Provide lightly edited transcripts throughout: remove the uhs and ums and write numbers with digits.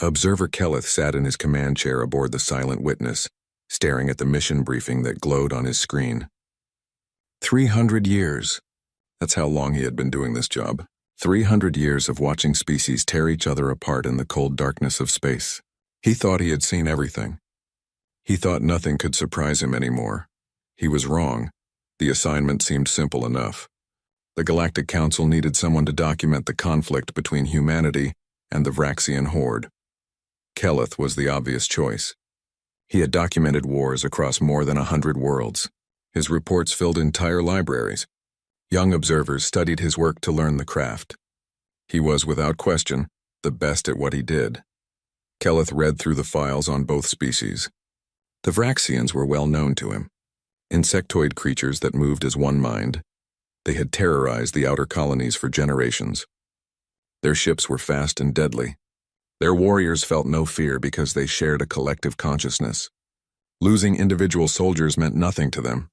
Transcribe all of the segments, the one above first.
Observer Keleth sat in his command chair aboard the Silent Witness, staring at the mission briefing that glowed on his screen. 300 years. That's how long he had been doing this job. 300 years of watching species tear each other apart in the cold darkness of space. He thought he had seen everything. He thought nothing could surprise him anymore. He was wrong. The assignment seemed simple enough. The Galactic Council needed someone to document the conflict between humanity and the Vraxian horde. Keleth was the obvious choice. He had documented wars across more than 100 worlds. His reports filled entire libraries. Young observers studied his work to learn the craft. He was, without question, the best at what he did. Keleth read through the files on both species. The Vraxians were well known to him. Insectoid creatures that moved as one mind. They had terrorized the outer colonies for generations. Their ships were fast and deadly. Their warriors felt no fear because they shared a collective consciousness. Losing individual soldiers meant nothing to them.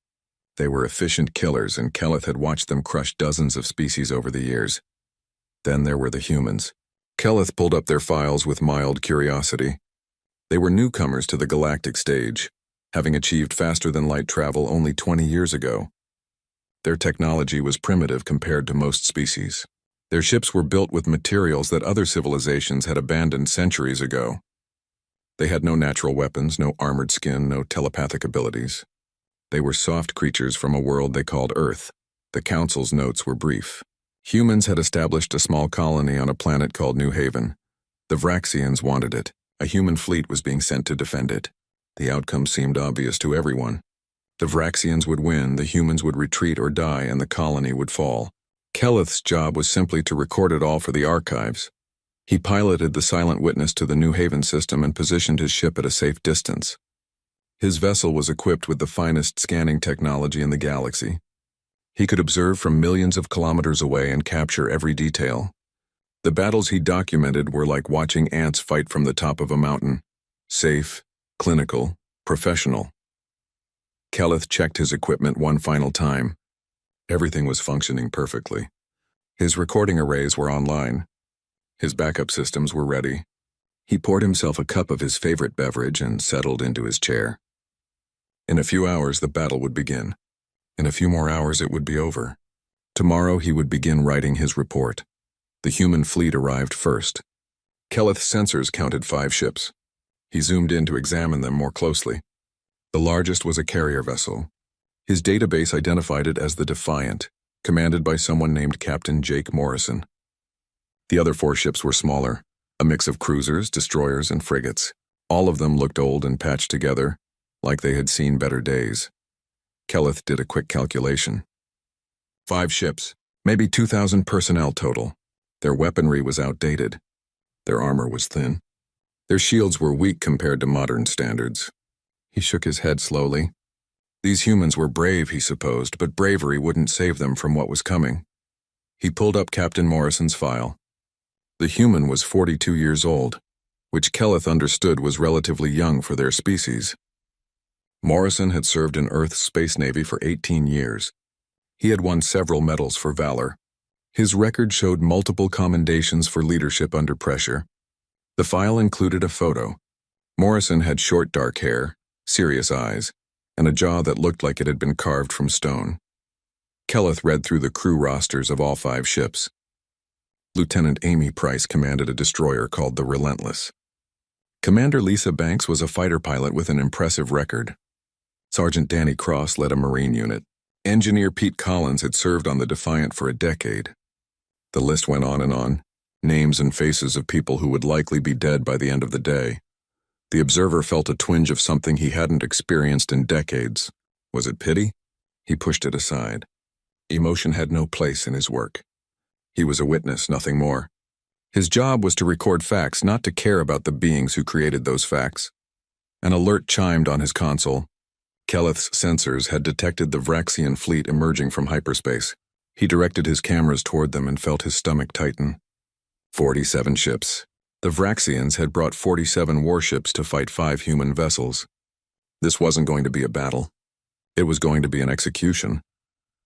They were efficient killers, and Keleth had watched them crush dozens of species over the years. Then there were the humans. Keleth pulled up their files with mild curiosity. They were newcomers to the galactic stage, having achieved faster-than-light travel only 20 years ago. Their technology was primitive compared to most species. Their ships were built with materials that other civilizations had abandoned centuries ago. They had no natural weapons, no armored skin, no telepathic abilities. They were soft creatures from a world they called Earth. The Council's notes were brief. Humans had established a small colony on a planet called New Haven. The Vraxians wanted it. A human fleet was being sent to defend it. The outcome seemed obvious to everyone. The Vraxians would win, the humans would retreat or die, and the colony would fall. Keleth's job was simply to record it all for the archives. He piloted the Silent Witness to the New Haven system and positioned his ship at a safe distance. His vessel was equipped with the finest scanning technology in the galaxy. He could observe from millions of kilometers away and capture every detail. The battles he documented were like watching ants fight from the top of a mountain. Safe, clinical, professional. Keleth checked his equipment one final time. Everything was functioning perfectly. His recording arrays were online. His backup systems were ready. He poured himself a cup of his favorite beverage and settled into his chair. In a few hours, the battle would begin. In a few more hours, it would be over. Tomorrow, he would begin writing his report. The human fleet arrived first. Keleth's sensors counted 5 ships. He zoomed in to examine them more closely. The largest was a carrier vessel. His database identified it as the Defiant, commanded by someone named Captain Jake Morrison. The other 4 ships were smaller, a mix of cruisers, destroyers, and frigates. All of them looked old and patched together, like they had seen better days. Keleth did a quick calculation. 5 ships, maybe 2,000 personnel total. Their weaponry was outdated. Their armor was thin. Their shields were weak compared to modern standards. He shook his head slowly. These humans were brave, he supposed, but bravery wouldn't save them from what was coming. He pulled up Captain Morrison's file. The human was 42 years old, which Keleth understood was relatively young for their species. Morrison had served in Earth's Space Navy for 18 years. He had won several medals for valor. His record showed multiple commendations for leadership under pressure. The file included a photo. Morrison had short dark hair, serious eyes, and a jaw that looked like it had been carved from stone. Keleth read through the crew rosters of all 5 ships. Lieutenant Amy Price commanded a destroyer called the Relentless. Commander Lisa Banks was a fighter pilot with an impressive record. Sergeant Danny Cross led a Marine unit. Engineer Pete Collins had served on the Defiant for a decade. The list went on, names and faces of people who would likely be dead by the end of the day. The observer felt a twinge of something he hadn't experienced in decades. Was it pity? He pushed it aside. Emotion had no place in his work. He was a witness, nothing more. His job was to record facts, not to care about the beings who created those facts. An alert chimed on his console. Keleth's sensors had detected the Vraxian fleet emerging from hyperspace. He directed his cameras toward them and felt his stomach tighten. 47 ships. The Vraxians had brought 47 warships to fight 5 human vessels. This wasn't going to be a battle. It was going to be an execution.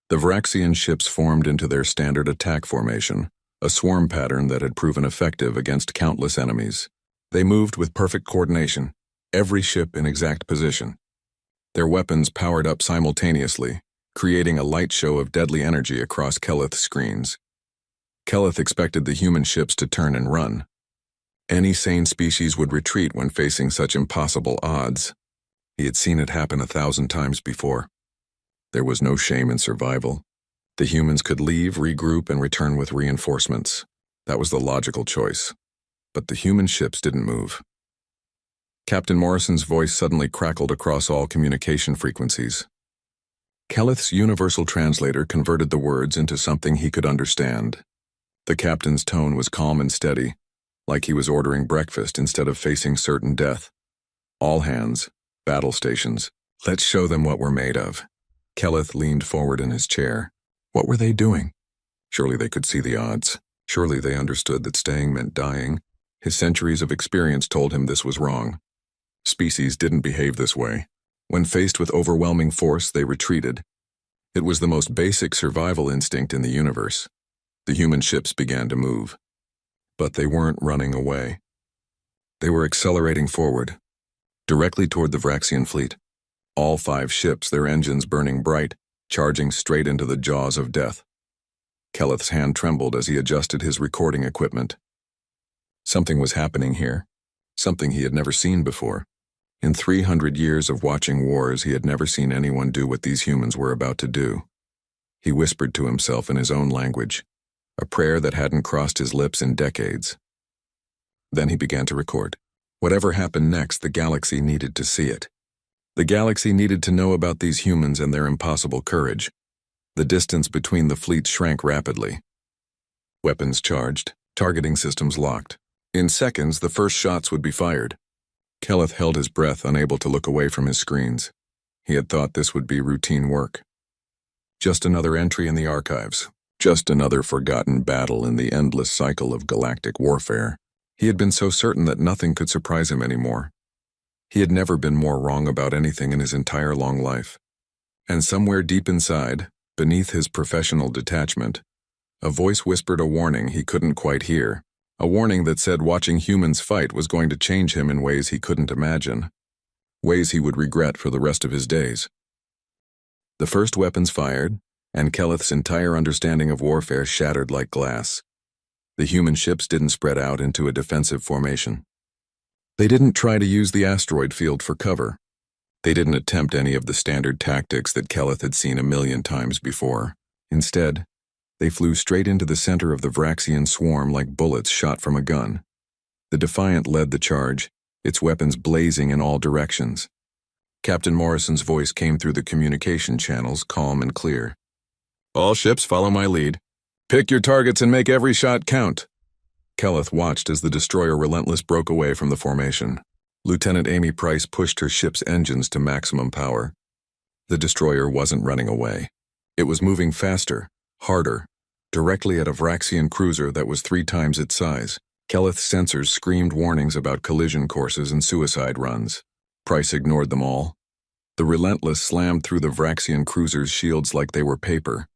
The Vraxian ships formed into their standard attack formation, a swarm pattern that had proven effective against countless enemies. They moved with perfect coordination, every ship in exact position. Their weapons powered up simultaneously, creating a light show of deadly energy across Keleth's screens. Keleth expected the human ships to turn and run. Any sane species would retreat when facing such impossible odds. He had seen it happen 1,000 times before. There was no shame in survival. The humans could leave, regroup, and return with reinforcements. That was the logical choice. But the human ships didn't move. Captain Morrison's voice suddenly crackled across all communication frequencies. Keleth's universal translator converted the words into something he could understand. The captain's tone was calm and steady, like he was ordering breakfast instead of facing certain death. All hands, battle stations, let's show them what we're made of. Keleth leaned forward in his chair. What were they doing? Surely they could see the odds. Surely they understood that staying meant dying. His centuries of experience told him this was wrong. Species didn't behave this way. When faced with overwhelming force, they retreated. It was the most basic survival instinct in the universe. The human ships began to move. But they weren't running away. They were accelerating forward, directly toward the Vraxian fleet. All 5 ships, their engines burning bright, charging straight into the jaws of death. Keleth's hand trembled as he adjusted his recording equipment. Something was happening here, something he had never seen before. In 300 years of watching wars, he had never seen anyone do what these humans were about to do. He whispered to himself in his own language, a prayer that hadn't crossed his lips in decades. Then he began to record. Whatever happened next, the galaxy needed to see it. The galaxy needed to know about these humans and their impossible courage. The distance between the fleets shrank rapidly. Weapons charged, targeting systems locked. In seconds, the first shots would be fired. Keleth held his breath, unable to look away from his screens. He had thought this would be routine work. Just another entry in the archives. Just another forgotten battle in the endless cycle of galactic warfare. He had been so certain that nothing could surprise him anymore. He had never been more wrong about anything in his entire long life. And somewhere deep inside, beneath his professional detachment, a voice whispered a warning he couldn't quite hear. A warning that said watching humans fight was going to change him in ways he couldn't imagine. Ways he would regret for the rest of his days. The first weapons fired, and Keleth's entire understanding of warfare shattered like glass. The human ships didn't spread out into a defensive formation. They didn't try to use the asteroid field for cover. They didn't attempt any of the standard tactics that Keleth had seen 1,000,000 times before. Instead, they flew straight into the center of the Vraxian swarm like bullets shot from a gun. The Defiant led the charge, its weapons blazing in all directions. Captain Morrison's voice came through the communication channels, calm and clear. All ships follow my lead. Pick your targets and make every shot count. Keleth watched as the destroyer Relentless broke away from the formation. Lieutenant Amy Price pushed her ship's engines to maximum power. The destroyer wasn't running away. It was moving faster, harder, directly at a Vraxian cruiser that was 3 times its size. Keleth's sensors screamed warnings about collision courses and suicide runs. Price ignored them all. The Relentless slammed through the Vraxian cruiser's shields like they were paper.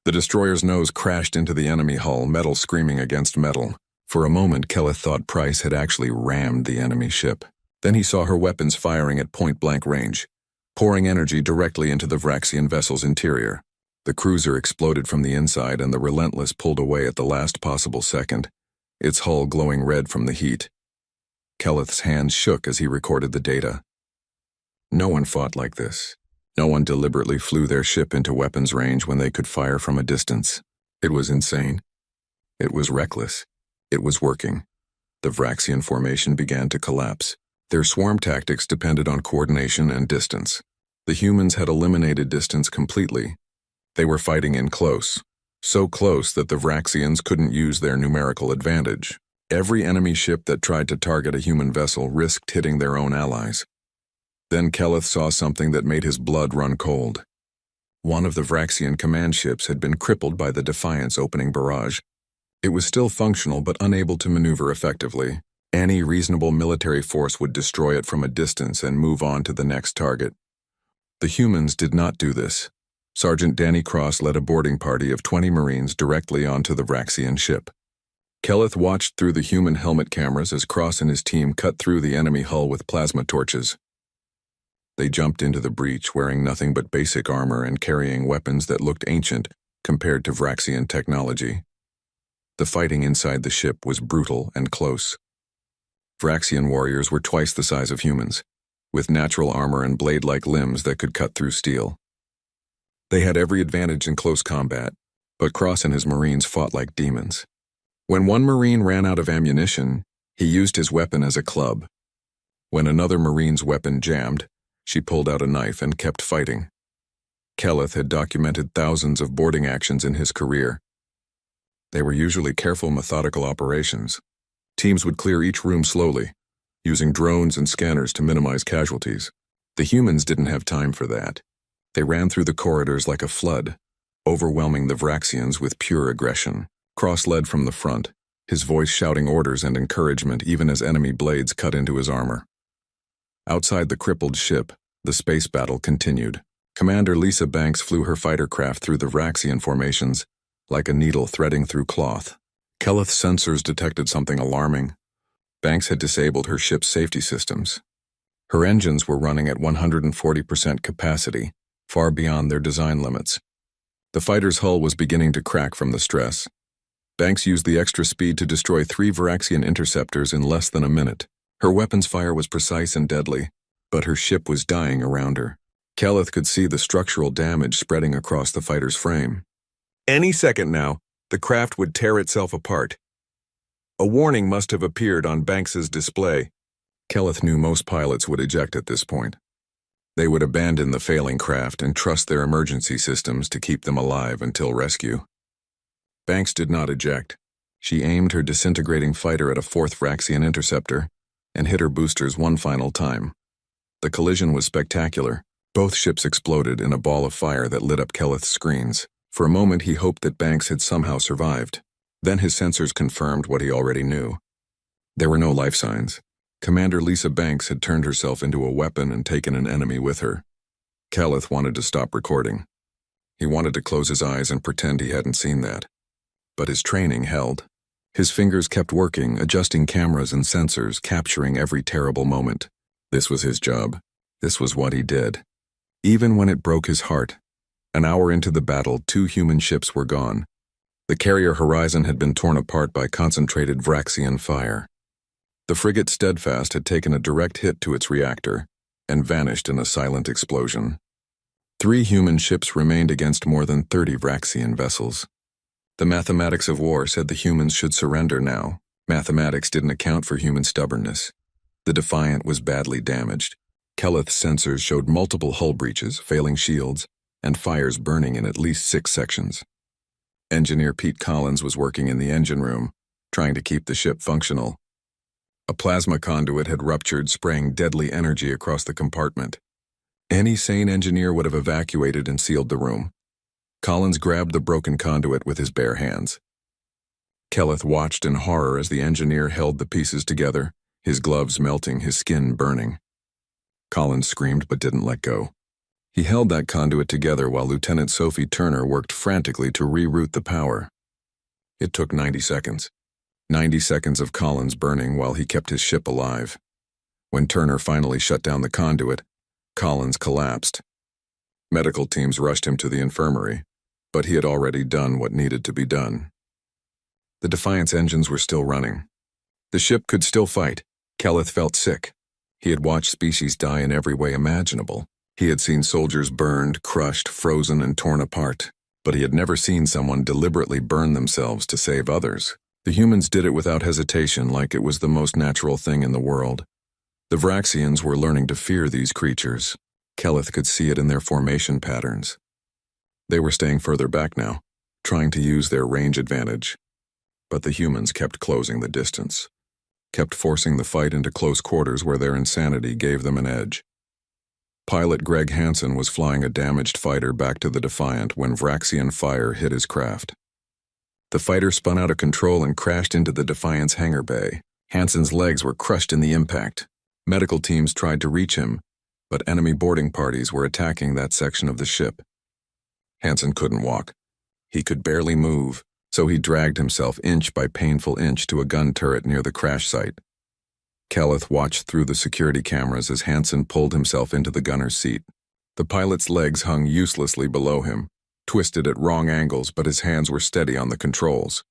The destroyer's nose crashed into the enemy hull, metal screaming against metal. For a moment, Keleth thought Price had actually rammed the enemy ship. Then he saw her weapons firing at point-blank range, pouring energy directly into the Vraxian vessel's interior. The cruiser exploded from the inside and the Relentless pulled away at the last possible second, its hull glowing red from the heat. Keleth's hands shook as he recorded the data. No one fought like this. No one deliberately flew their ship into weapons range when they could fire from a distance. It was insane. It was reckless. It was working. The Vraxian formation began to collapse. Their swarm tactics depended on coordination and distance. The humans had eliminated distance completely. They were fighting in close, so close that the Vraxians couldn't use their numerical advantage. Every enemy ship that tried to target a human vessel risked hitting their own allies. Then Keleth saw something that made his blood run cold. One of the Vraxian command ships had been crippled by the Defiant's opening barrage. It was still functional but unable to maneuver effectively. Any reasonable military force would destroy it from a distance and move on to the next target. The humans did not do this. Sergeant Danny Cross led a boarding party of 20 Marines directly onto the Vraxian ship. Kelleth watched through the human helmet cameras as Cross and his team cut through the enemy hull with plasma torches. They jumped into the breach wearing nothing but basic armor and carrying weapons that looked ancient compared to Vraxian technology. The fighting inside the ship was brutal and close. Vraxian warriors were twice the size of humans, with natural armor and blade-like limbs that could cut through steel. They had every advantage in close combat, but Cross and his Marines fought like demons. When one Marine ran out of ammunition, he used his weapon as a club. When another Marine's weapon jammed, she pulled out a knife and kept fighting. Kelleth had documented thousands of boarding actions in his career. They were usually careful, methodical operations. Teams would clear each room slowly, using drones and scanners to minimize casualties. The humans didn't have time for that. They ran through the corridors like a flood, overwhelming the Vraxians with pure aggression. Cross led from the front, his voice shouting orders and encouragement even as enemy blades cut into his armor. Outside the crippled ship, the space battle continued. Commander Lisa Banks flew her fighter craft through the Vraxian formations, like a needle threading through cloth. Kelleth's sensors detected something alarming. Banks had disabled her ship's safety systems. Her engines were running at 140% capacity, far beyond their design limits. The fighter's hull was beginning to crack from the stress. Banks used the extra speed to destroy 3 Vraxian interceptors in less than a minute. Her weapons fire was precise and deadly, but her ship was dying around her. Kelleth could see the structural damage spreading across the fighter's frame. Any second now, the craft would tear itself apart. A warning must have appeared on Banks's display. Kelleth knew most pilots would eject at this point. They would abandon the failing craft and trust their emergency systems to keep them alive until rescue. Banks did not eject. She aimed her disintegrating fighter at a 4th Vraxian interceptor and hit her boosters one final time. The collision was spectacular. Both ships exploded in a ball of fire that lit up Kelleth's screens. For a moment he hoped that Banks had somehow survived. Then his sensors confirmed what he already knew. There were no life signs. Commander Lisa Banks had turned herself into a weapon and taken an enemy with her. Kelleth wanted to stop recording. He wanted to close his eyes and pretend he hadn't seen that. But his training held. His fingers kept working, adjusting cameras and sensors, capturing every terrible moment. This was his job. This was what he did. Even when it broke his heart. An hour into the battle, 2 human ships were gone. The carrier Horizon had been torn apart by concentrated Vraxian fire. The frigate Steadfast had taken a direct hit to its reactor and vanished in a silent explosion. 3 human ships remained against more than 30 Vraxian vessels. The mathematics of war said the humans should surrender now. Mathematics didn't account for human stubbornness. The Defiant was badly damaged. Kelleth's sensors showed multiple hull breaches, failing shields, and fires burning in at least 6 sections. Engineer Pete Collins was working in the engine room, trying to keep the ship functional. A plasma conduit had ruptured, spraying deadly energy across the compartment. Any sane engineer would have evacuated and sealed the room. Collins grabbed the broken conduit with his bare hands. Kelleth watched in horror as the engineer held the pieces together, his gloves melting, his skin burning. Collins screamed but didn't let go. He held that conduit together while Lieutenant Sophie Turner worked frantically to reroute the power. It took 90 seconds. 90 seconds of Collins burning while he kept his ship alive. When Turner finally shut down the conduit, Collins collapsed. Medical teams rushed him to the infirmary, but he had already done what needed to be done. The Defiant's engines were still running. The ship could still fight. Kelleth felt sick. He had watched species die in every way imaginable. He had seen soldiers burned, crushed, frozen, and torn apart, but he had never seen someone deliberately burn themselves to save others. The humans did it without hesitation, like it was the most natural thing in the world. The Vraxians were learning to fear these creatures. Kelleth could see it in their formation patterns. They were staying further back now, trying to use their range advantage. But the humans kept closing the distance, kept forcing the fight into close quarters where their insanity gave them an edge. Pilot Greg Hansen was flying a damaged fighter back to the Defiant when Vraxian fire hit his craft. The fighter spun out of control and crashed into the Defiant's hangar bay. Hansen's legs were crushed in the impact. Medical teams tried to reach him, but enemy boarding parties were attacking that section of the ship. Hansen couldn't walk. He could barely move, So he dragged himself inch by painful inch to a gun turret near the crash site. Kelleth watched through the security cameras as Hansen pulled himself into the gunner's seat. The pilot's legs hung uselessly below him, twisted at wrong angles, but his hands were steady on the controls.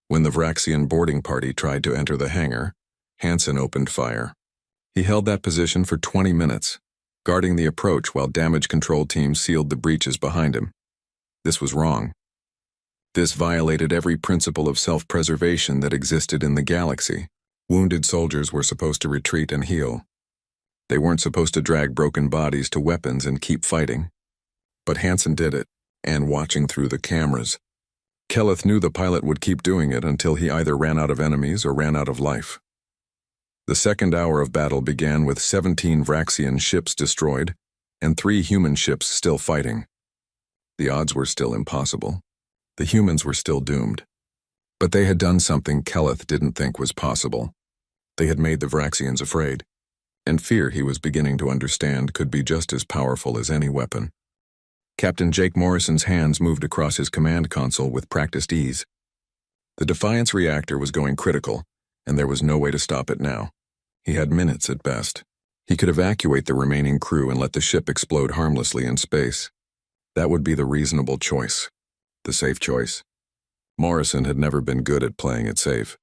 When the Vraxian boarding party tried to enter the hangar, Hansen opened fire. He held that position for 20 minutes, guarding the approach while damage control teams sealed the breaches behind him. This was wrong. This violated every principle of self-preservation that existed in the galaxy. Wounded soldiers were supposed to retreat and heal. They weren't supposed to drag broken bodies to weapons and keep fighting. But Hansen did it, and watching through the cameras. Kelleth knew the pilot would keep doing it until he either ran out of enemies or ran out of life. The second hour of battle began with 17 Vraxian ships destroyed and 3 human ships still fighting. The odds were still impossible. The humans were still doomed. But they had done something Kelleth didn't think was possible. They had made the Vraxians afraid, and fear, he was beginning to understand, could be just as powerful as any weapon. Captain Jake Morrison's hands moved across his command console with practiced ease. The Defiance reactor was going critical, and there was no way to stop it now. He had minutes at best. He could evacuate the remaining crew and let the ship explode harmlessly in space. That would be the reasonable choice. The safe choice. Morrison had never been good at playing it safe.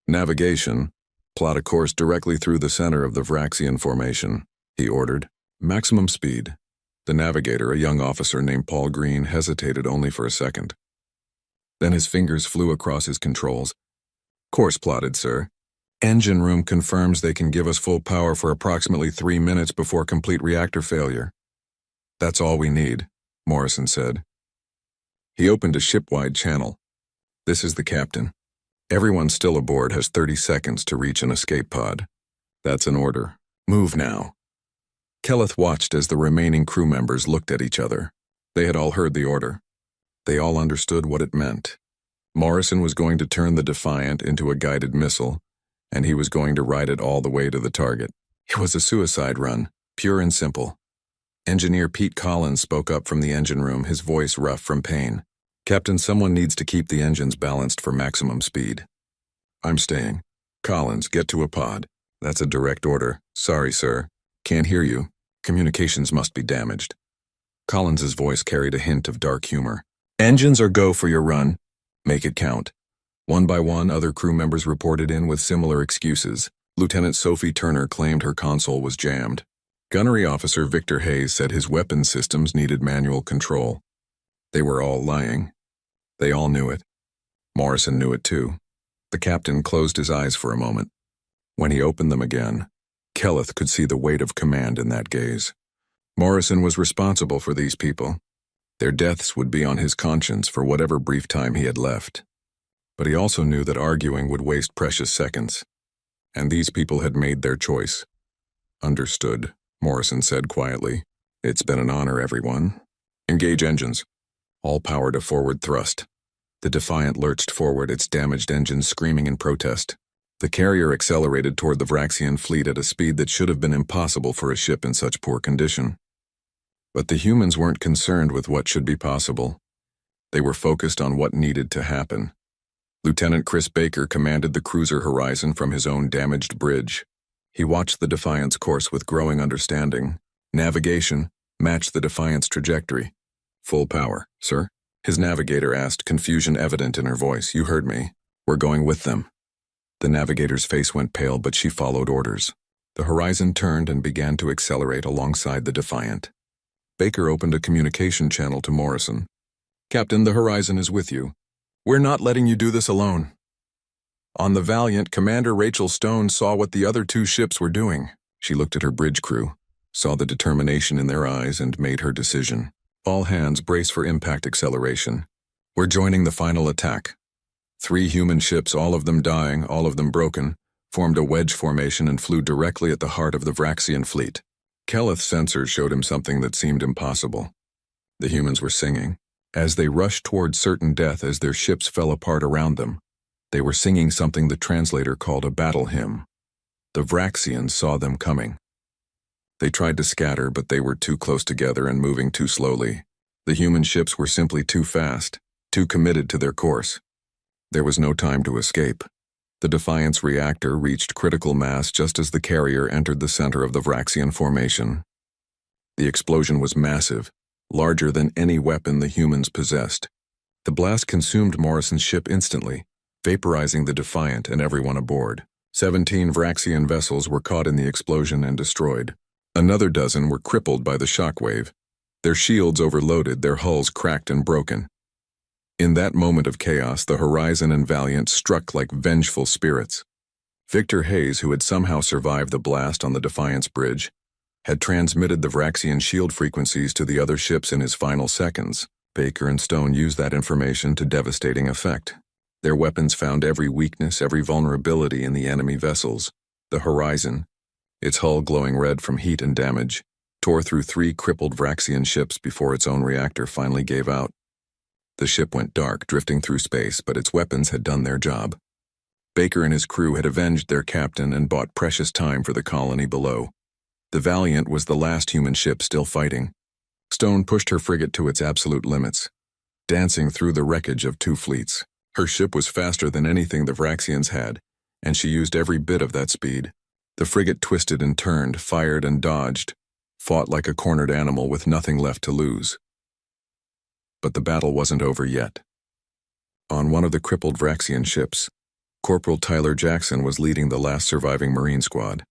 Navigation. Plot a course directly through the center of the Vraxian formation, he ordered. Maximum speed. The navigator, a young officer named Paul Green, hesitated only for a second. Then his fingers flew across his controls. Course plotted, sir. Engine room confirms they can give us full power for approximately 3 minutes before complete reactor failure. That's all we need, Morrison said. He opened a ship-wide channel. This is the captain. Everyone still aboard has 30 seconds to reach an escape pod. That's an order. Move now. Kelleth watched as the remaining crew members looked at each other. They had all heard the order. They all understood what it meant. Morrison was going to turn the Defiant into a guided missile, and he was going to ride it all the way to the target. It was a suicide run, pure and simple. Engineer Pete Collins spoke up from the engine room, his voice rough from pain. Captain, someone needs to keep the engines balanced for maximum speed. I'm staying. Collins, get to a pod. That's a direct order. Sorry, sir. Can't hear you. Communications must be damaged. Collins's voice carried a hint of dark humor. Engines are go for your run. Make it count. One by one, other crew members reported in with similar excuses. Lieutenant Sophie Turner claimed her console was jammed. Gunnery Officer Victor Hayes said his weapon systems needed manual control. They were all lying. They all knew it. Morrison knew it too. The captain closed his eyes for a moment. When he opened them again, Kelleth could see the weight of command in that gaze. Morrison was responsible for these people. Their deaths would be on his conscience for whatever brief time he had left. But he also knew that arguing would waste precious seconds. And these people had made their choice. Understood, Morrison said quietly. It's been an honor, everyone. Engage engines. All power to forward thrust. The Defiant lurched forward, its damaged engines screaming in protest. The carrier accelerated toward the Vraxian fleet at a speed that should have been impossible for a ship in such poor condition. But the humans weren't concerned with what should be possible. They were focused on what needed to happen. Lieutenant Chris Baker commanded the cruiser Horizon from his own damaged bridge. He watched the Defiant's course with growing understanding. Navigation matched the Defiant's trajectory. Full power, sir? His navigator asked, confusion evident in her voice. You heard me. We're going with them. The navigator's face went pale, but she followed orders. The Horizon turned and began to accelerate alongside the Defiant. Baker opened a communication channel to Morrison. Captain, the Horizon is with you. We're not letting you do this alone. On the Valiant, Commander Rachel Stone saw what the other 2 ships were doing. She looked at her bridge crew, saw the determination in their eyes, and made her decision. All hands brace for impact acceleration. We're joining the final attack. 3 human ships, all of them dying, all of them broken, formed a wedge formation and flew directly at the heart of the Vraxian fleet. Kelleth's sensors showed him something that seemed impossible. The humans were singing. As they rushed toward certain death as their ships fell apart around them, they were singing something the translator called a battle hymn. The Vraxians saw them coming. They tried to scatter, but they were too close together and moving too slowly. The human ships were simply too fast. too committed to their course. There was no time to escape. The Defiance reactor reached critical mass just as the carrier entered the center of the Vraxian formation. The explosion was massive, larger than any weapon the humans possessed. The blast consumed Morrison's ship instantly, vaporizing the Defiant and everyone aboard. 17 Vraxian vessels were caught in the explosion and destroyed. Another dozen were crippled by the shockwave. Their shields overloaded, their hulls cracked and broken. In that moment of chaos, the Horizon and Valiant struck like vengeful spirits. Victor Hayes, who had somehow survived the blast on the Defiance bridge, had transmitted the Vraxian shield frequencies to the other ships in his final seconds. Baker and Stone used that information to devastating effect. Their weapons found every weakness, every vulnerability in the enemy vessels. The Horizon, its hull glowing red from heat and damage, tore through 3 crippled Vraxian ships before its own reactor finally gave out. The ship went dark, drifting through space, but its weapons had done their job. Baker and his crew had avenged their captain and bought precious time for the colony below. The Valiant was the last human ship still fighting. Stone pushed her frigate to its absolute limits, dancing through the wreckage of 2 fleets. Her ship was faster than anything the Vraxians had, and she used every bit of that speed. The frigate twisted and turned, fired and dodged, fought like a cornered animal with nothing left to lose. But the battle wasn't over yet. On one of the crippled Vraxian ships, Corporal Tyler Jackson was leading the last surviving Marine squad.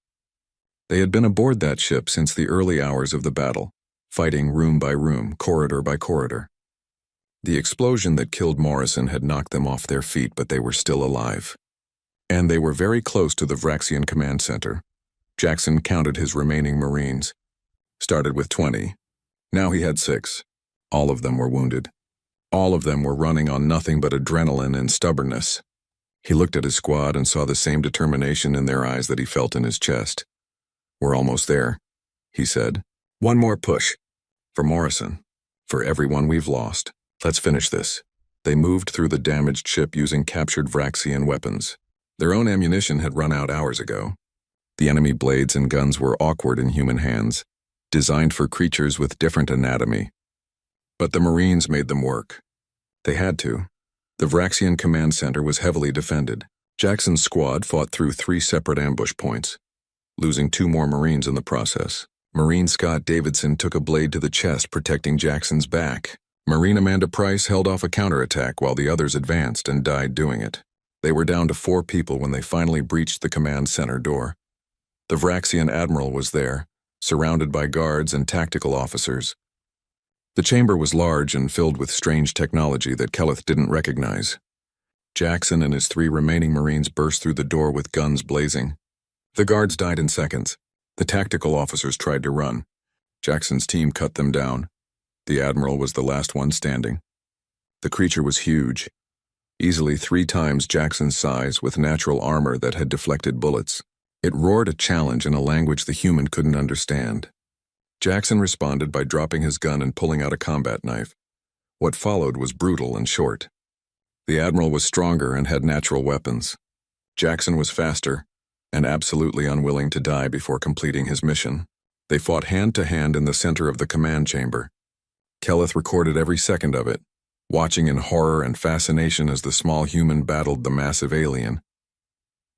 They had been aboard that ship since the early hours of the battle, fighting room by room, corridor by corridor. The explosion that killed Morrison had knocked them off their feet, but they were still alive. And they were very close to the Vraxian command center. Jackson counted his remaining Marines. Started with 20. Now he had 6. All of them were wounded. All of them were running on nothing but adrenaline and stubbornness. He looked at his squad and saw the same determination in their eyes that he felt in his chest. "We're almost there," he said. "One more push. For Morrison. For everyone we've lost. Let's finish this." They moved through the damaged ship using captured Vraxian weapons. Their own ammunition had run out hours ago. The enemy blades and guns were awkward in human hands, designed for creatures with different anatomy. But the Marines made them work. They had to. The Vraxian command center was heavily defended. Jackson's squad fought through 3 separate ambush points, losing 2 more Marines in the process. Marine Scott Davidson took a blade to the chest, protecting Jackson's back. Marine Amanda Price held off a counterattack while the others advanced and died doing it. They were down to 4 people when they finally breached the command center door. The Vraxian admiral was there, surrounded by guards and tactical officers. The chamber was large and filled with strange technology that Kelleth didn't recognize. Jackson and his 3 remaining Marines burst through the door with guns blazing. The guards died in seconds. The tactical officers tried to run. Jackson's team cut them down. The admiral was the last one standing. The creature was huge, easily 3 times Jackson's size, with natural armor that had deflected bullets. It roared a challenge in a language the human couldn't understand. Jackson responded by dropping his gun and pulling out a combat knife. What followed was brutal and short. The admiral was stronger and had natural weapons. Jackson was faster and absolutely unwilling to die before completing his mission. They fought hand to hand in the center of the command chamber. Kelleth recorded every second of it, watching in horror and fascination as the small human battled the massive alien.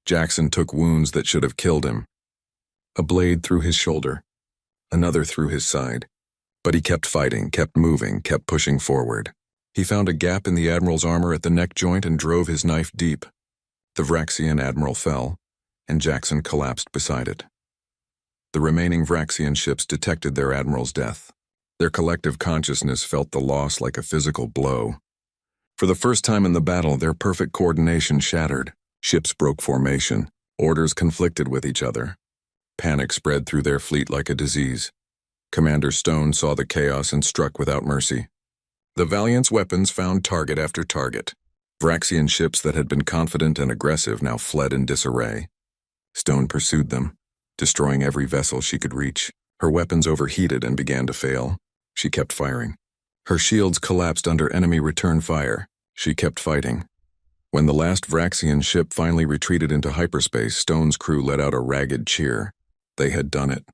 Jackson took wounds that should have killed him. A blade through his shoulder, another through his side. But he kept fighting, kept moving, kept pushing forward. He found a gap in the admiral's armor at the neck joint and drove his knife deep. The Vraxian admiral fell, and Jackson collapsed beside it. The remaining Vraxian ships detected their admiral's death. Their collective consciousness felt the loss like a physical blow. For the first time in the battle, their perfect coordination shattered. Ships broke formation. Orders conflicted with each other. Panic spread through their fleet like a disease. Commander Stone saw the chaos and struck without mercy. The Valiant's weapons found target after target. Vraxian ships that had been confident and aggressive now fled in disarray. Stone pursued them, destroying every vessel she could reach. Her weapons overheated and began to fail. She kept firing. Her shields collapsed under enemy return fire. She kept fighting. When the last Vraxian ship finally retreated into hyperspace, Stone's crew let out a ragged cheer. They had done it.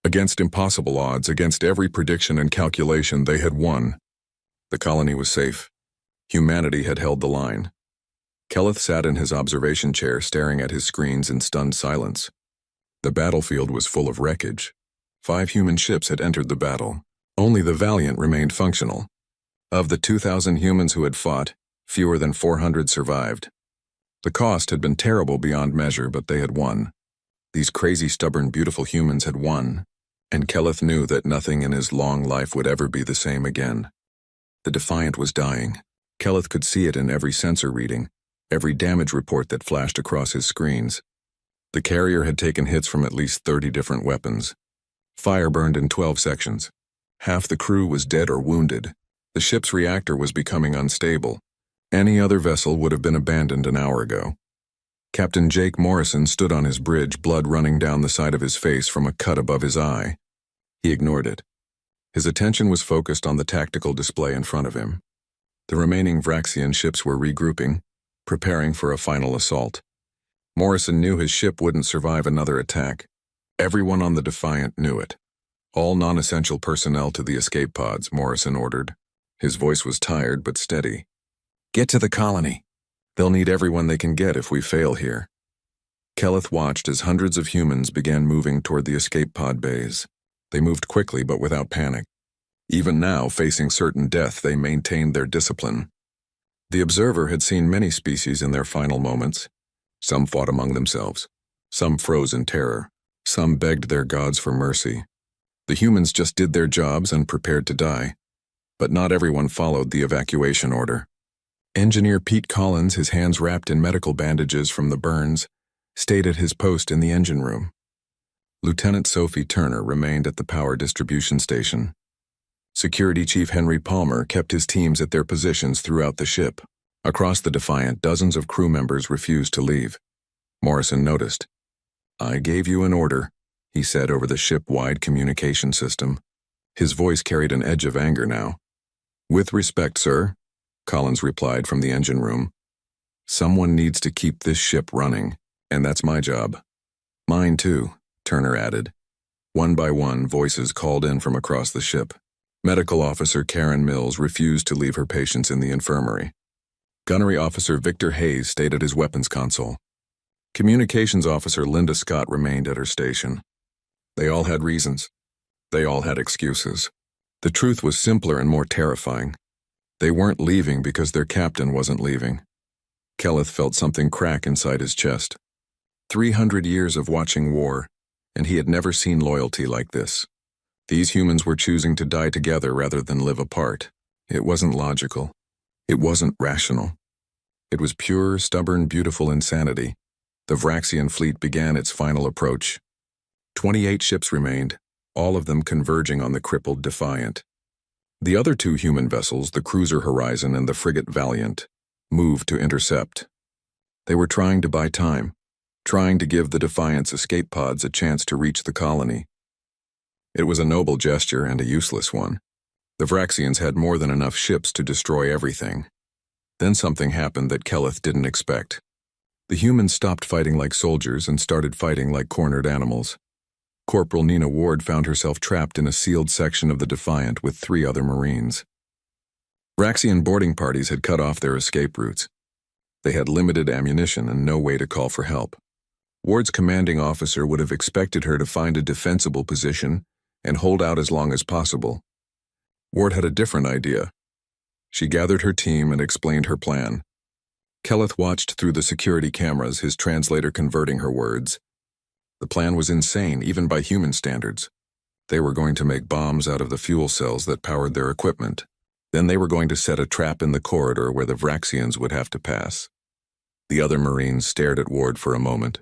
Against impossible odds, against every prediction and calculation, they had won. The colony was safe. Humanity had held the line. Kelleth sat in his observation chair staring at his screens in stunned silence. The battlefield was full of wreckage. 5 human ships had entered the battle. Only the Valiant remained functional. Of the 2,000 humans who had fought, fewer than 400 survived. The cost had been terrible beyond measure, but they had won. These crazy, stubborn, beautiful humans had won, and Kelleth knew that nothing in his long life would ever be the same again. The Defiant was dying. Kelleth could see it in every sensor reading, every damage report that flashed across his screens. The carrier had taken hits from at least 30 different weapons. Fire burned in 12 sections. Half the crew was dead or wounded. The ship's reactor was becoming unstable. Any other vessel would have been abandoned an hour ago. Captain Jake Morrison stood on his bridge, blood running down the side of his face from a cut above his eye. He ignored it. His attention was focused on the tactical display in front of him. The remaining Vraxian ships were regrouping, preparing for a final assault. Morrison knew his ship wouldn't survive another attack. Everyone on the Defiant knew it. All non-essential personnel to the escape pods, Morrison ordered. His voice was tired but steady. Get to the colony. They'll need everyone they can get if we fail here. Kelleth watched as hundreds of humans began moving toward the escape pod bays. They moved quickly but without panic. Even now, facing certain death, they maintained their discipline. The observer had seen many species in their final moments. Some fought among themselves. Some froze in terror. Some begged their gods for mercy. The humans just did their jobs and prepared to die. But not everyone followed the evacuation order. Engineer Pete Collins, his hands wrapped in medical bandages from the burns, stayed at his post in the engine room. Lieutenant Sophie Turner remained at the power distribution station. Security Chief Henry Palmer kept his teams at their positions throughout the ship. Across the Defiant, dozens of crew members refused to leave. Morrison noticed. I gave you an order, he said over the ship-wide communication system. His voice carried an edge of anger now. With respect, sir, Collins replied from the engine room. Someone needs to keep this ship running, and that's my job. Mine too, Turner added. One by one, voices called in from across the ship. Medical Officer Karen Mills refused to leave her patients in the infirmary. Gunnery Officer Victor Hayes stayed at his weapons console. Communications Officer Linda Scott remained at her station. They all had reasons. They all had excuses. The truth was simpler and more terrifying. They weren't leaving because their captain wasn't leaving. Kelleth felt something crack inside his chest. 300 years of watching war, and he had never seen loyalty like this. These humans were choosing to die together rather than live apart. It wasn't logical. It wasn't rational. It was pure, stubborn, beautiful insanity. The Vraxian fleet began its final approach. 28 ships remained, all of them converging on the crippled Defiant. The other 2 human vessels, the cruiser Horizon and the frigate Valiant, moved to intercept. They were trying to buy time, trying to give the Defiant's escape pods a chance to reach the colony. It was a noble gesture and a useless one. The Vraxians had more than enough ships to destroy everything. Then something happened that Kelleth didn't expect. The humans stopped fighting like soldiers and started fighting like cornered animals. Corporal Nina Ward found herself trapped in a sealed section of the Defiant with 3 other Marines. Vraxian boarding parties had cut off their escape routes. They had limited ammunition and no way to call for help. Ward's commanding officer would have expected her to find a defensible position and hold out as long as possible. Ward had a different idea. She gathered her team and explained her plan. Kelleth watched through the security cameras, his translator converting her words. The plan was insane, even by human standards. They were going to make bombs out of the fuel cells that powered their equipment. Then they were going to set a trap in the corridor where the Vraxians would have to pass. The other Marines stared at Ward for a moment.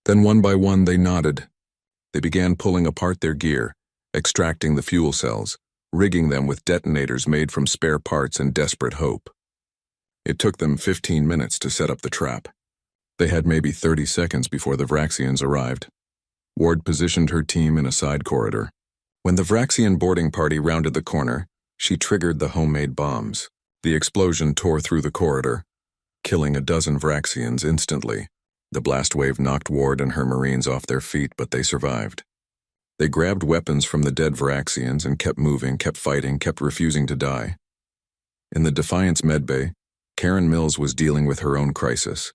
Then one by one they nodded. They began pulling apart their gear, extracting the fuel cells, rigging them with detonators made from spare parts and desperate hope. It took them 15 minutes to set up the trap. They had maybe 30 seconds before the Vraxians arrived. Ward positioned her team in a side corridor. When the Vraxian boarding party rounded the corner, she triggered the homemade bombs. The explosion tore through the corridor, killing a dozen Vraxians instantly. The blast wave knocked Ward and her Marines off their feet, but they survived. They grabbed weapons from the dead Vraxians and kept moving, kept fighting, kept refusing to die. In the Defiance medbay, Karen Mills was dealing with her own crisis.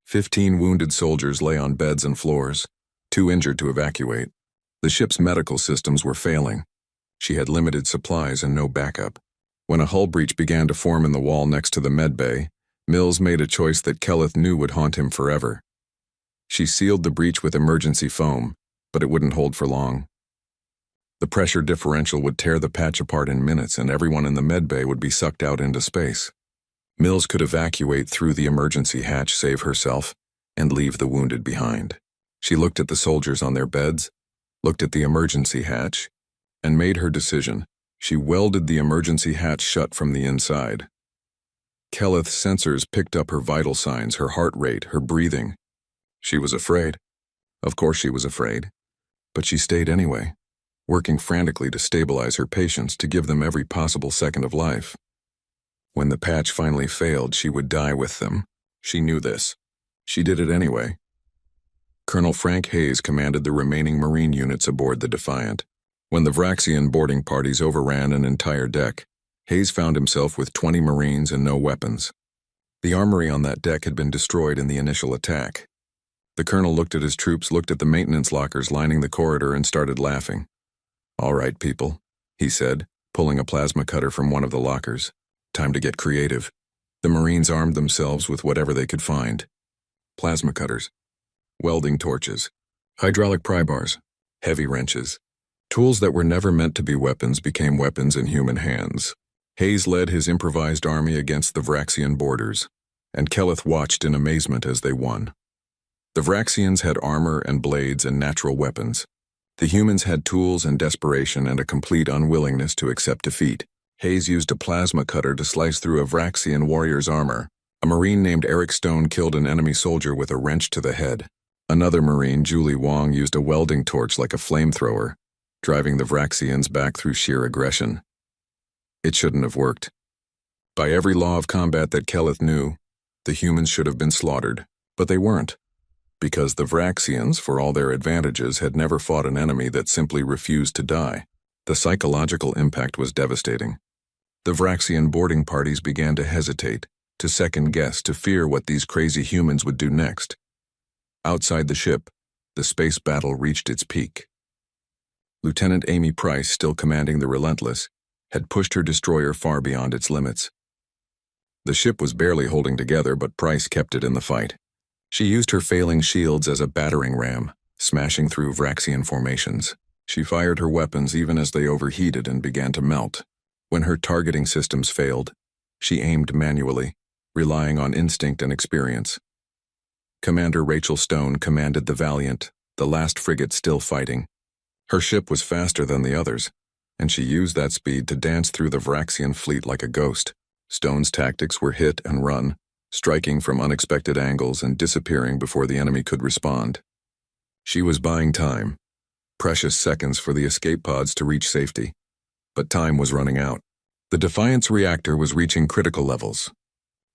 15 wounded soldiers lay on beds and floors, too injured to evacuate. The ship's medical systems were failing. She had limited supplies and no backup. When a hull breach began to form in the wall next to the medbay, Mills made a choice that Kelleth knew would haunt him forever. She sealed the breach with emergency foam, but it wouldn't hold for long. The pressure differential would tear the patch apart in minutes, and everyone in the medbay would be sucked out into space. Mills could evacuate through the emergency hatch, save herself, and leave the wounded behind. She looked at the soldiers on their beds, looked at the emergency hatch, and made her decision. She welded the emergency hatch shut from the inside. Kelleth's sensors picked up her vital signs, her heart rate, her breathing. She was afraid. Of course she was afraid. But she stayed anyway, working frantically to stabilize her patients, to give them every possible second of life. When the patch finally failed, she would die with them. She knew this. She did it anyway. Colonel Frank Hayes commanded the remaining Marine units aboard the Defiant. When the Vraxian boarding parties overran an entire deck, Hayes found himself with 20 Marines and no weapons. The armory on that deck had been destroyed in the initial attack. The colonel looked at his troops, looked at the maintenance lockers lining the corridor, and started laughing. "All right, people," he said, pulling a plasma cutter from one of the lockers. "Time to get creative." The Marines armed themselves with whatever they could find. Plasma cutters, welding torches, hydraulic pry bars, heavy wrenches. Tools that were never meant to be weapons became weapons in human hands. Hayes led his improvised army against the Vraxian borders, and Kelleth watched in amazement as they won. The Vraxians had armor and blades and natural weapons. The humans had tools and desperation and a complete unwillingness to accept defeat. Hayes used a plasma cutter to slice through a Vraxian warrior's armor. A Marine named Eric Stone killed an enemy soldier with a wrench to the head. Another Marine, Julie Wong, used a welding torch like a flamethrower, driving the Vraxians back through sheer aggression. It shouldn't have worked. By every law of combat that Kelleth knew, the humans should have been slaughtered, but they weren't. Because the Vraxians, for all their advantages, had never fought an enemy that simply refused to die. The psychological impact was devastating. The Vraxian boarding parties began to hesitate, to second-guess, to fear what these crazy humans would do next. Outside the ship, the space battle reached its peak. Lieutenant Amy Price, still commanding the Relentless, had pushed her destroyer far beyond its limits. The ship was barely holding together, but Price kept it in the fight. She used her failing shields as a battering ram, smashing through Vraxian formations. She fired her weapons even as they overheated and began to melt. When her targeting systems failed, she aimed manually, relying on instinct and experience. Commander Rachel Stone commanded the Valiant, the last frigate still fighting. Her ship was faster than the others, and she used that speed to dance through the Vraxian fleet like a ghost. Stone's tactics were hit and run, striking from unexpected angles and disappearing before the enemy could respond. She was buying time, precious seconds for the escape pods to reach safety. But time was running out. The Defiant's reactor was reaching critical levels.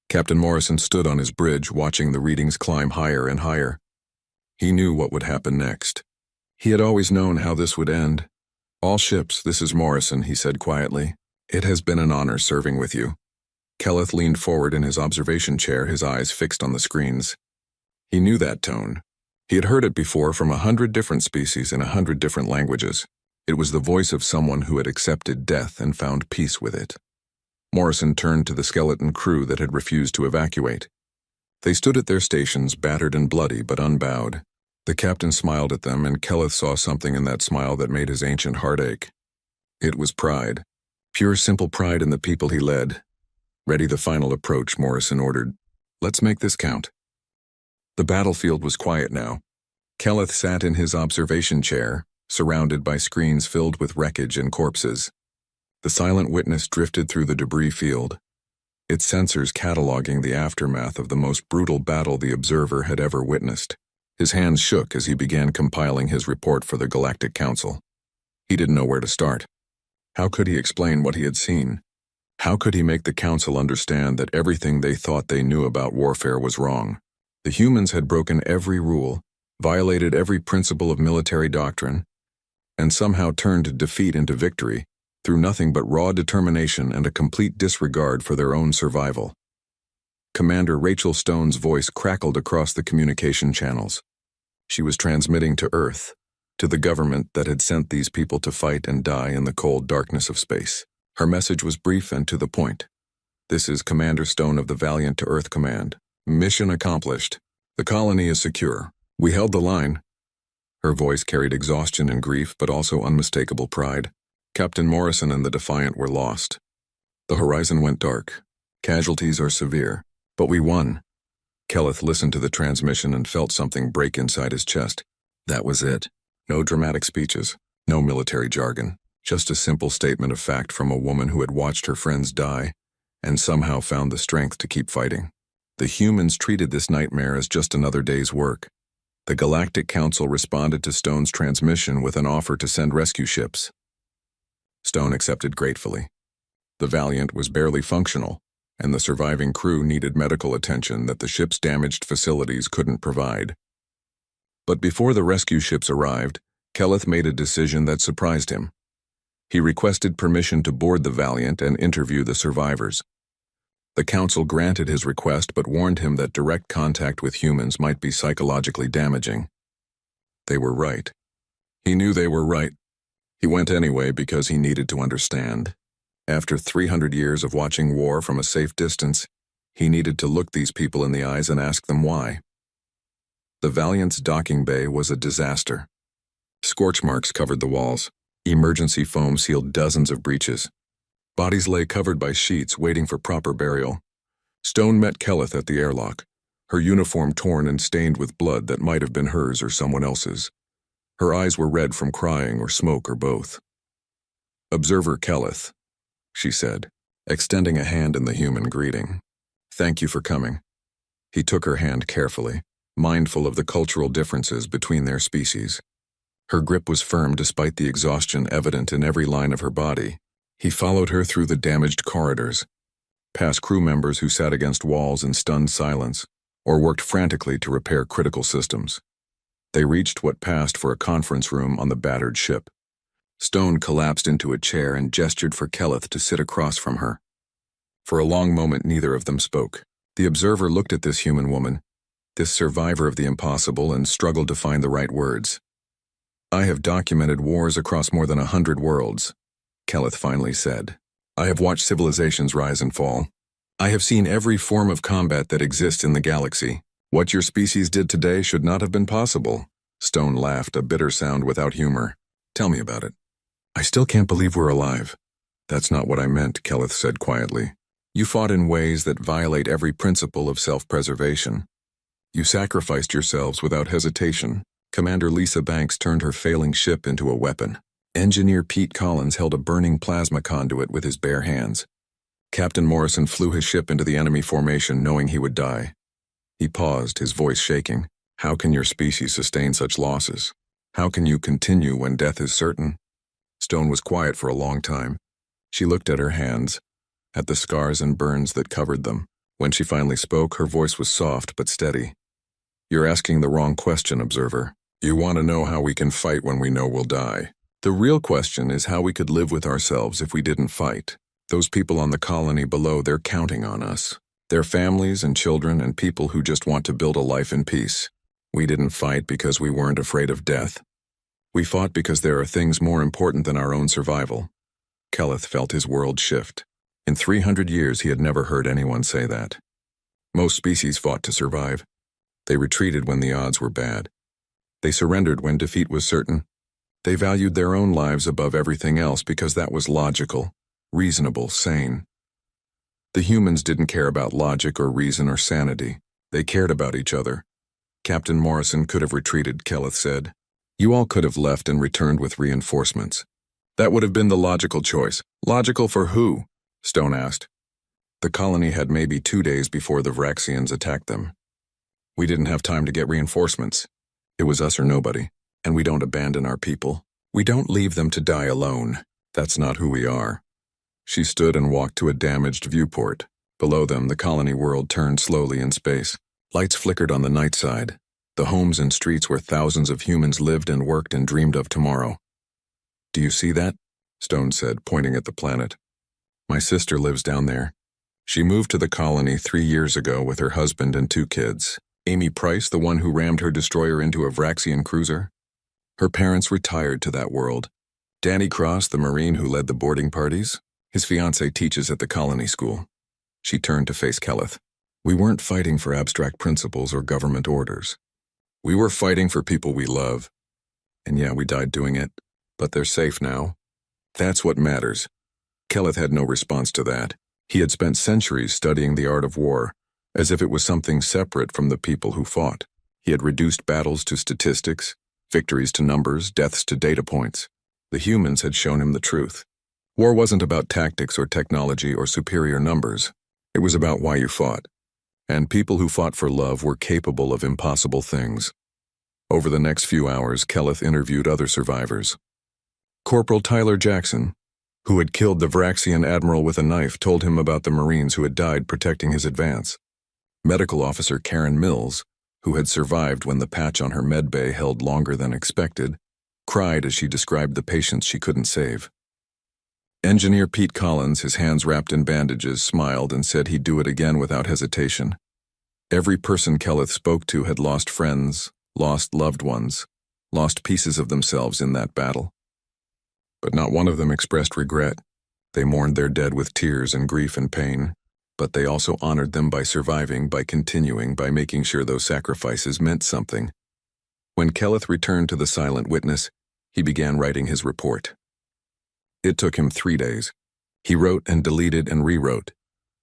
Captain Morrison stood on his bridge, watching the readings climb higher and higher. He knew what would happen next. He had always known how this would end. "All ships, this is Morrison," he said quietly. "It has been an honor serving with you." Kelleth leaned forward in his observation chair, his eyes fixed on the screens. He knew that tone. He had heard it before from 100 different species in 100 different languages. It was the voice of someone who had accepted death and found peace with it. Morrison turned to the skeleton crew that had refused to evacuate. They stood at their stations, battered and bloody, but unbowed. The captain smiled at them, and Kelleth saw something in that smile that made his ancient heart ache. It was pride. Pure, simple pride in the people he led. "Ready the final approach," Morrison ordered. "Let's make this count." The battlefield was quiet now. Kelleth sat in his observation chair, surrounded by screens filled with wreckage and corpses. The silent witness drifted through the debris field, its sensors cataloging the aftermath of the most brutal battle the observer had ever witnessed. His hands shook as he began compiling his report for the Galactic Council. He didn't know where to start. How could he explain what he had seen? How could he make the Council understand that everything they thought they knew about warfare was wrong? The humans had broken every rule, violated every principle of military doctrine, and somehow turned defeat into victory, through nothing but raw determination and a complete disregard for their own survival. Commander Rachel Stone's voice crackled across the communication channels. She was transmitting to Earth, to the government that had sent these people to fight and die in the cold darkness of space. Her message was brief and to the point. This is Commander Stone of the Valiant to Earth Command. Mission accomplished. The colony is secure. We held the line. Her voice carried exhaustion and grief, but also unmistakable pride. Captain Morrison and the Defiant were lost. The horizon went dark. Casualties are severe. But we won. Kelleth listened to the transmission and felt something break inside his chest. That was it. No dramatic speeches, no military jargon, just a simple statement of fact from a woman who had watched her friends die and somehow found the strength to keep fighting. The humans treated this nightmare as just another day's work. The Galactic Council responded to Stone's transmission with an offer to send rescue ships. Stone accepted gratefully. The Valiant was barely functional, and the surviving crew needed medical attention that the ship's damaged facilities couldn't provide. But before the rescue ships arrived, Kelleth made a decision that surprised him. He requested permission to board the Valiant and interview the survivors. The Council granted his request but warned him that direct contact with humans might be psychologically damaging. They were right. He knew they were right. He went anyway because he needed to understand. After 300 years of watching war from a safe distance, he needed to look these people in the eyes and ask them why. The Valiant's docking bay was a disaster. Scorch marks covered the walls. Emergency foam sealed dozens of breaches. Bodies lay covered by sheets waiting for proper burial. Stone met Kelleth at the airlock, her uniform torn and stained with blood that might have been hers or someone else's. Her eyes were red from crying or smoke or both. "Observer Kelleth," she said, extending a hand in the human greeting. "Thank you for coming." He took her hand carefully, mindful of the cultural differences between their species. Her grip was firm despite the exhaustion evident in every line of her body. He followed her through the damaged corridors, past crew members who sat against walls in stunned silence or worked frantically to repair critical systems. They reached what passed for a conference room on the battered ship. Stone collapsed into a chair and gestured for Kelleth to sit across from her. For a long moment, neither of them spoke. The observer looked at this human woman, this survivor of the impossible, and struggled to find the right words. "I have documented wars across more than 100 worlds," Kelleth finally said. "I have watched civilizations rise and fall. I have seen every form of combat that exists in the galaxy. What your species did today should not have been possible." Stone laughed, a bitter sound without humor. "Tell me about it." "I still can't believe we're alive." "That's not what I meant," Kelleth said quietly. "You fought in ways that violate every principle of self-preservation. You sacrificed yourselves without hesitation." Commander Lisa Banks turned her failing ship into a weapon. Engineer Pete Collins held a burning plasma conduit with his bare hands. Captain Morrison flew his ship into the enemy formation knowing he would die. He paused, his voice shaking. "How can your species sustain such losses? How can you continue when death is certain?" Stone was quiet for a long time. She looked at her hands, at the scars and burns that covered them. When she finally spoke, her voice was soft but steady. "You're asking the wrong question, observer. You want to know how we can fight when we know we'll die. The real question is how we could live with ourselves if we didn't fight. Those people on the colony below, they're counting on us. Their families and children and people who just want to build a life in peace. We didn't fight because we weren't afraid of death. We fought because there are things more important than our own survival." Kelleth felt his world shift. In 300 years, he had never heard anyone say that. Most species fought to survive. They retreated when the odds were bad. They surrendered when defeat was certain. They valued their own lives above everything else because that was logical, reasonable, sane. The humans didn't care about logic or reason or sanity. They cared about each other. Captain Morrison could have retreated, Kelleth said. You all could have left and returned with reinforcements. That would have been the logical choice. Logical for who? Stone asked. The colony had maybe 2 days before the Vraxians attacked them. We didn't have time to get reinforcements. It was us or nobody. And we don't abandon our people. We don't leave them to die alone. That's not who we are. She stood and walked to a damaged viewport. Below them, the colony world turned slowly in space. Lights flickered on the night side. The homes and streets where thousands of humans lived and worked and dreamed of tomorrow. Do you see that? Stone said, pointing at the planet. My sister lives down there. She moved to the colony 3 years ago with her husband and 2 kids. Amy Price, the one who rammed her destroyer into a Vraxian cruiser. Her parents retired to that world. Danny Cross, the Marine who led the boarding parties, his fiancée teaches at the colony school. She turned to face Kelleth. We weren't fighting for abstract principles or government orders. We were fighting for people we love. And yeah, we died doing it, but they're safe now. That's what matters. Kelleth had no response to that. He had spent centuries studying the art of war, as if it was something separate from the people who fought. He had reduced battles to statistics, victories to numbers, deaths to data points. The humans had shown him the truth. War wasn't about tactics or technology or superior numbers. It was about why you fought. And people who fought for love were capable of impossible things. Over the next few hours, Kelleth interviewed other survivors. Corporal Tyler Jackson, who had killed the Vraxian admiral with a knife, told him about the Marines who had died protecting his advance. Medical officer Karen Mills, who had survived when the patch on her medbay held longer than expected, cried as she described the patients she couldn't save. Engineer Pete Collins, his hands wrapped in bandages, smiled and said he'd do it again without hesitation. Every person Kelleth spoke to had lost friends, lost loved ones, lost pieces of themselves in that battle. But not one of them expressed regret. They mourned their dead with tears and grief and pain, but they also honored them by surviving, by continuing, by making sure those sacrifices meant something. When Kelleth returned to the Silent Witness, he began writing his report. It took him 3 days. He wrote and deleted and rewrote,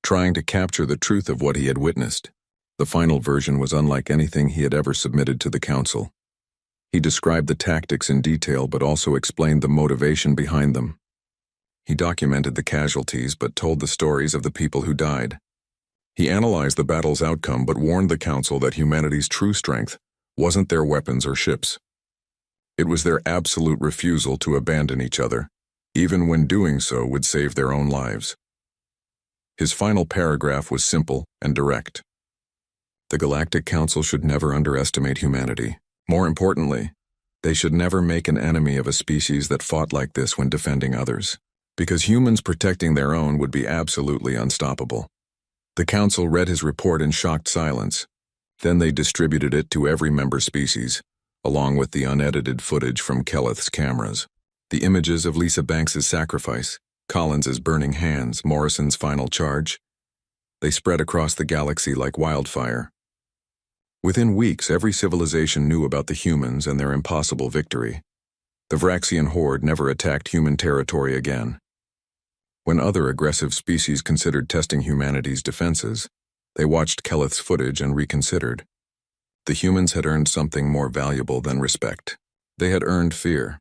trying to capture the truth of what he had witnessed. The final version was unlike anything he had ever submitted to the council. He described the tactics in detail but also explained the motivation behind them. He documented the casualties but told the stories of the people who died. He analyzed the battle's outcome but warned the council that humanity's true strength wasn't their weapons or ships. It was their absolute refusal to abandon each other, even when doing so would save their own lives. His final paragraph was simple and direct. The Galactic Council should never underestimate humanity. More importantly, they should never make an enemy of a species that fought like this when defending others, because humans protecting their own would be absolutely unstoppable. The Council read his report in shocked silence. Then they distributed it to every member species, along with the unedited footage from Kelleth's cameras. The images of Lisa Banks's sacrifice, Collins's burning hands, Morrison's final charge. They spread across the galaxy like wildfire. Within weeks, every civilization knew about the humans and their impossible victory. The Vraxian horde never attacked human territory again. When other aggressive species considered testing humanity's defenses, they watched Kelleth's footage and reconsidered. The humans had earned something more valuable than respect. They had earned fear.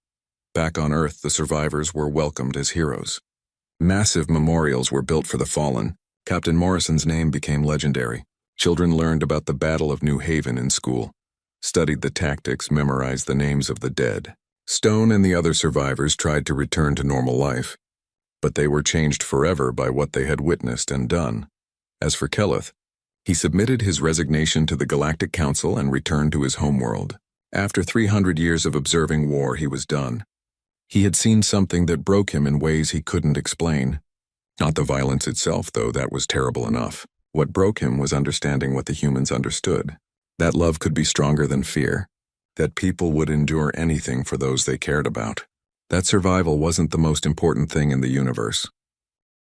Back on Earth, the survivors were welcomed as heroes. Massive memorials were built for the fallen. Captain Morrison's name became legendary. Children learned about the Battle of New Haven in school, studied the tactics, memorized the names of the dead. Stone and the other survivors tried to return to normal life, but they were changed forever by what they had witnessed and done. As for Kelleth, he submitted his resignation to the Galactic Council and returned to his homeworld. After 300 years of observing war, he was done. He had seen something that broke him in ways he couldn't explain. Not the violence itself, though, that was terrible enough. What broke him was understanding what the humans understood. That love could be stronger than fear. That people would endure anything for those they cared about. That survival wasn't the most important thing in the universe.